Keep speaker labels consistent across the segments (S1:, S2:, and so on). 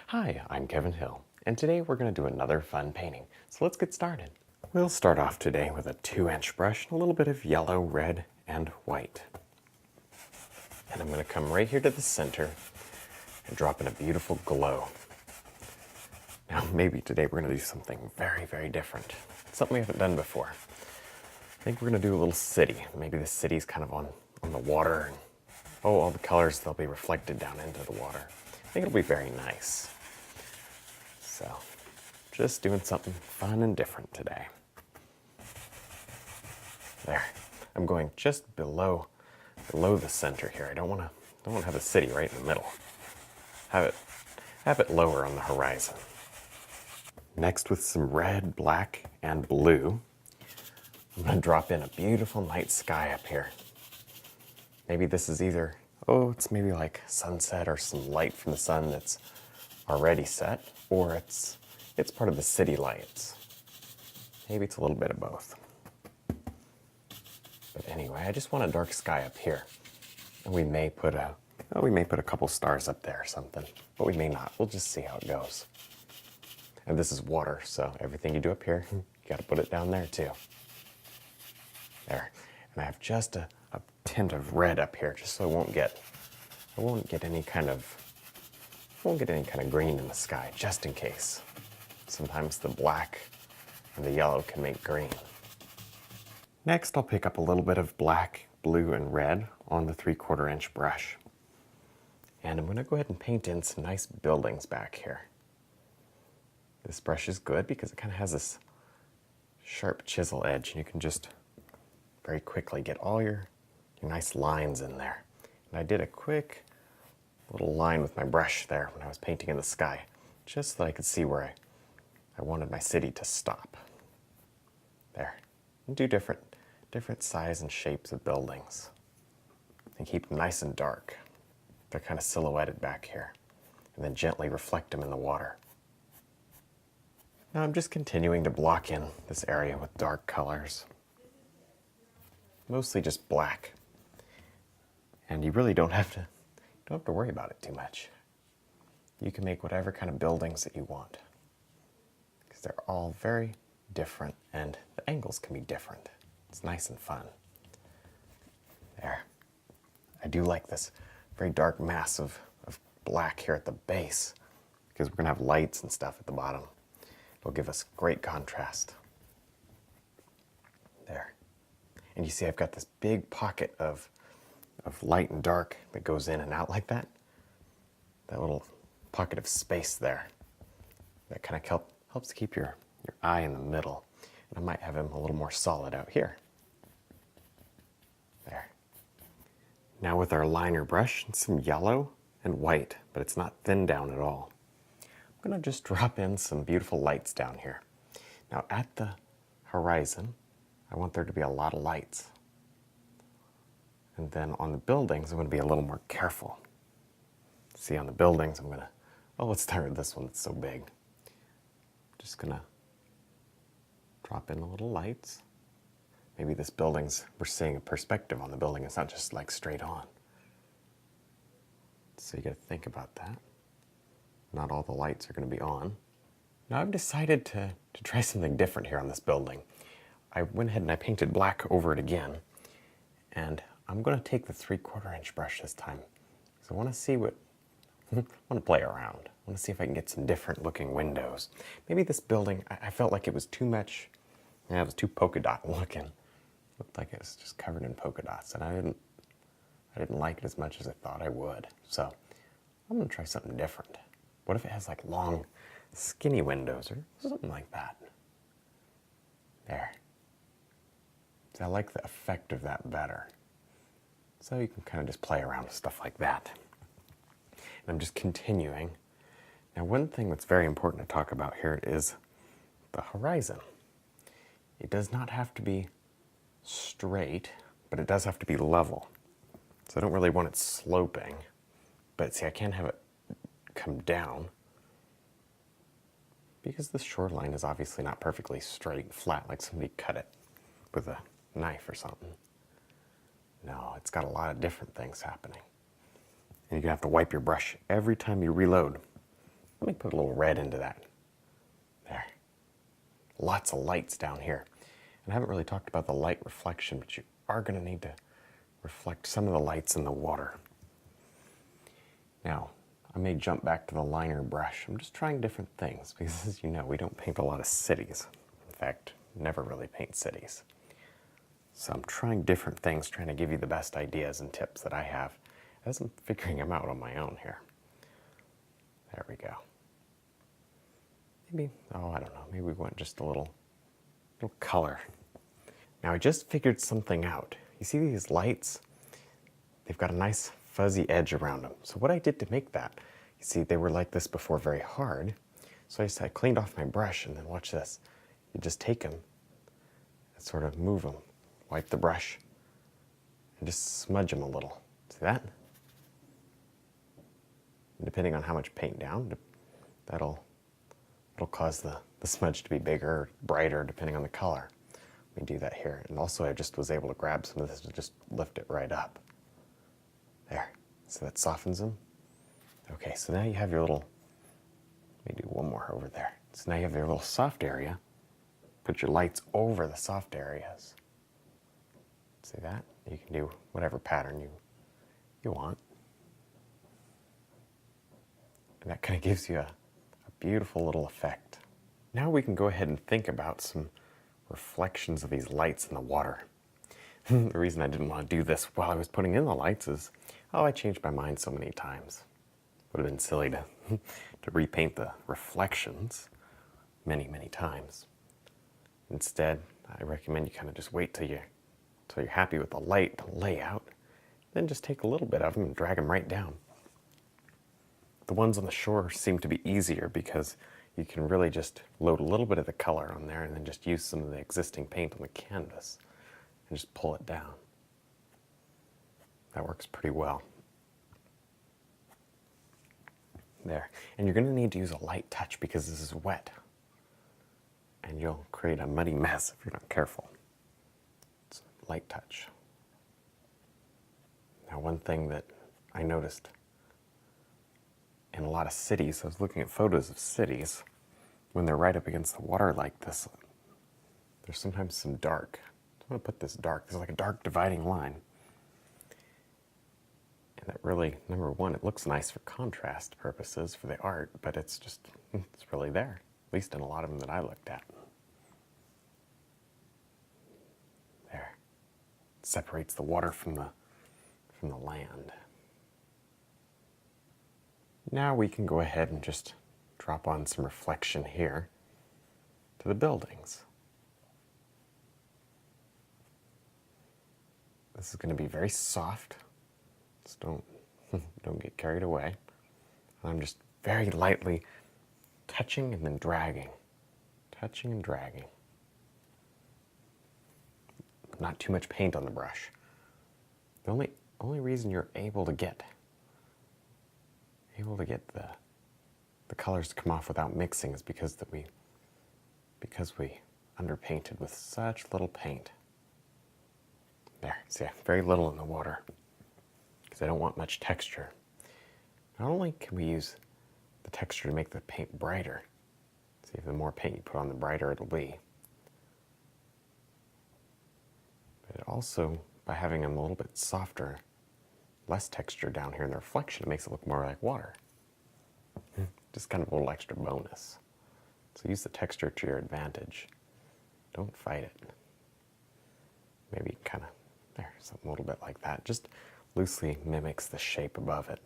S1: Hi, I'm Kevin Hill, and today we're going to do another fun painting. So let's get started. We'll start off today with a 2-inch brush and a little bit of yellow, red, and white. And I'm going to come right here to the center and drop in a beautiful glow. Now maybe today we're going to do something very, very different. Something we haven't done before. I think we're going to do a little city. Maybe the city's kind of on the water. And, all the colors, they'll be reflected down into the water. I think it'll be very nice. So, just doing something fun and different today. There. I'm going just below the center here. I don't want to have the city right in the middle. Have it lower on the horizon. Next, with some red, black, and blue, I'm going to drop in a beautiful night sky up here. Maybe this is either, it's maybe like sunset or some light from the sun that's already set, or it's part of the city lights. Maybe it's a little bit of both. But anyway, I just want a dark sky up here. And we may put a couple stars up there or something, but we may not. We'll just see how it goes. And this is water, so everything you do up here, you got to put it down there too. There. And I have just a tint of red up here, just so I won't get any kind of green in the sky, just in case. Sometimes the black and the yellow can make green. Next, I'll pick up a little bit of black, blue, and red on the 3/4 inch brush. And I'm going to go ahead and paint in some nice buildings back here. This brush is good because it kind of has this sharp chisel edge, and you can just very quickly get all your nice lines in there. And I did a quick little line with my brush there when I was painting in the sky, just so I could see where I wanted my city to stop. There. And do different size and shapes of buildings. And keep them nice and dark. They're kind of silhouetted back here. And then gently reflect them in the water. Now I'm just continuing to block in this area with dark colors. Mostly just black. And you really don't have to worry about it too much. You can make whatever kind of buildings that you want. Because they're all very different and the angles can be different. It's nice and fun. There. I do like this very dark mass of black here at the base because we're going to have lights and stuff at the bottom. It'll give us great contrast. There. And you see I've got this big pocket of light and dark that goes in and out like that. That little pocket of space there. That kind of helps keep your eye in the middle. And I might have him a little more solid out here. There. Now with our liner brush and some yellow and white, but it's not thinned down at all. I'm going to just drop in some beautiful lights down here. Now at the horizon, I want there to be a lot of lights. And then on the buildings, I'm going to be a little more careful. See, on the buildings, I'm going to, let's start with this one that's so big. Just going to drop in a little lights. Maybe this building's, we're seeing a perspective on the building. It's not just like straight on. So you got to think about that. Not all the lights are going to be on. Now I've decided to try something different here on this building. I went ahead and I painted black over it again. And I'm going to take the 3/4 inch brush this time. So I want to see I want to play around. I want to see if I can get some different looking windows. Maybe this building, I felt like it was too much, it was too polka dot looking. Looked like it was just covered in polka dots, and I didn't like it as much as I thought I would. So I'm going to try something different. What if it has like long, skinny windows or something like that? There. See, I like the effect of that better. So you can kind of just play around with stuff like that. And I'm just continuing. Now one thing that's very important to talk about here is the horizon. It does not have to be straight, but it does have to be level. So I don't really want it sloping. But see, I can't have it come down because the shoreline is obviously not perfectly straight and flat, like somebody cut it with a knife or something. No, it's got a lot of different things happening. And you're going to have to wipe your brush every time you reload Let me put a little red into that. There. Lots of lights down here. And I haven't really talked about the light reflection, but you are going to need to reflect some of the lights in the water. Now, I may jump back to the liner brush. I'm just trying different things because, as you know, we don't paint a lot of cities. In fact, never really paint cities. So I'm trying different things, trying to give you the best ideas and tips that I have as I'm figuring them out on my own here. There we go. Maybe, oh, I don't know, maybe we want just a little color. Now I just figured something out. You see these lights? They've got a nice fuzzy edge around them. So what I did to make that, you see they were like this before, very hard. So I cleaned off my brush, and then watch this. You just take them and sort of move them. Wipe the brush and just smudge them a little. See that? And depending on how much paint down, it'll cause the smudge to be bigger or brighter depending on the color. Let me do that here. And also I just was able to grab some of this and just lift it right up. There. So that softens them. Okay, so now you have your little, let me do one more over there. So now you have your little soft area. Put your lights over the soft areas. See that? You can do whatever pattern you want. And that kind of gives you a beautiful little effect. Now we can go ahead and think about some reflections of these lights in the water. The reason I didn't want to do this while I was putting in the lights is, I changed my mind so many times. Would have been silly to, to repaint the reflections many, many times. Instead, I recommend you kind of just wait till you're happy with the light, the layout, then just take a little bit of them and drag them right down. The ones on the shore seem to be easier because you can really just load a little bit of the color on there and then just use some of the existing paint on the canvas and just pull it down. That works pretty well. There. And you're going to need to use a light touch because this is wet. And you'll create a muddy mess if you're not careful. It's a light touch. Now, one thing that I noticed in a lot of cities, I was looking at photos of cities, when they're right up against the water like this, there's sometimes some dark. I'm going to put this dark. There's like a dark dividing line. And that really, number one, it looks nice for contrast purposes for the art, but it's really there, at least in a lot of them that I looked at. There. It separates the water from the land. Now we can go ahead and just drop on some reflection here to the buildings. This is going to be very soft, so don't get carried away. I'm just very lightly touching and then dragging, touching and dragging. Not too much paint on the brush. The only reason you're able to get the colors to come off without mixing is because we underpainted with such little paint. There, see, very little in the water because I don't want much texture. Not only can we use the texture to make the paint brighter, see, the more paint you put on, the brighter it'll be. But also, by having them a little bit softer, less texture down here in the reflection, it makes it look more like water. Just kind of a little extra bonus. So use the texture to your advantage. Don't fight it. Maybe kind of, there, something a little bit like that. Just loosely mimics the shape above it.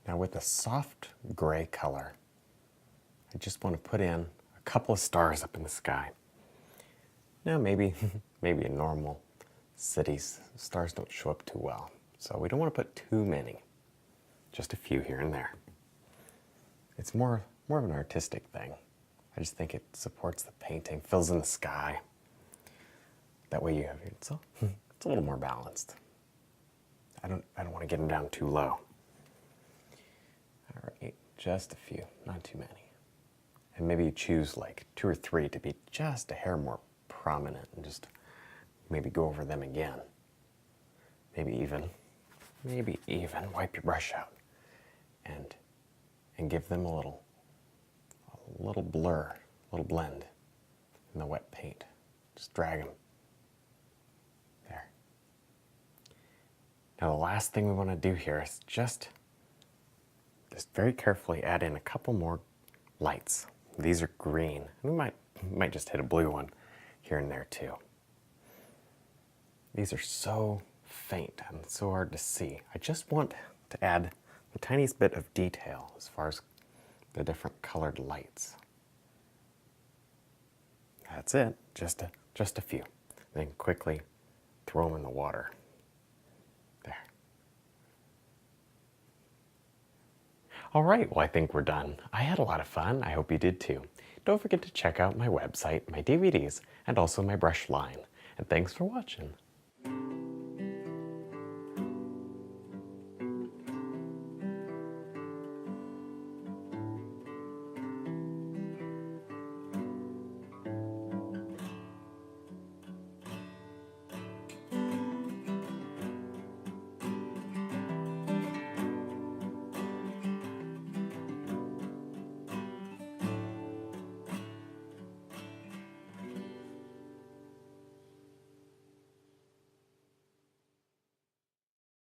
S1: Now with a soft gray color, I just want to put in a couple of stars up in the sky. Now maybe in normal cities, stars don't show up too well. So we don't want to put too many. Just a few here and there. It's more of an artistic thing. I just think it supports the painting, fills in the sky. That way you have it's a little more balanced. I don't want to get them down too low. All right, just a few, not too many. And maybe you choose like 2 or 3 to be just a hair more prominent and just maybe go over them again. Maybe even wipe your brush out and and give them a little blur, a little blend in the wet paint. Just drag them. There. Now the last thing we want to do here is just very carefully add in a couple more lights. These are green. We might just hit a blue one here and there too. These are so faint and so hard to see. I just want to add the tiniest bit of detail as far as the different colored lights. That's it, just a few. Then quickly throw them in the water. There. All right, well, I think we're done. I had a lot of fun. I hope you did too. Don't forget to check out my website, my DVDs, and also my brush line. And thanks for watching.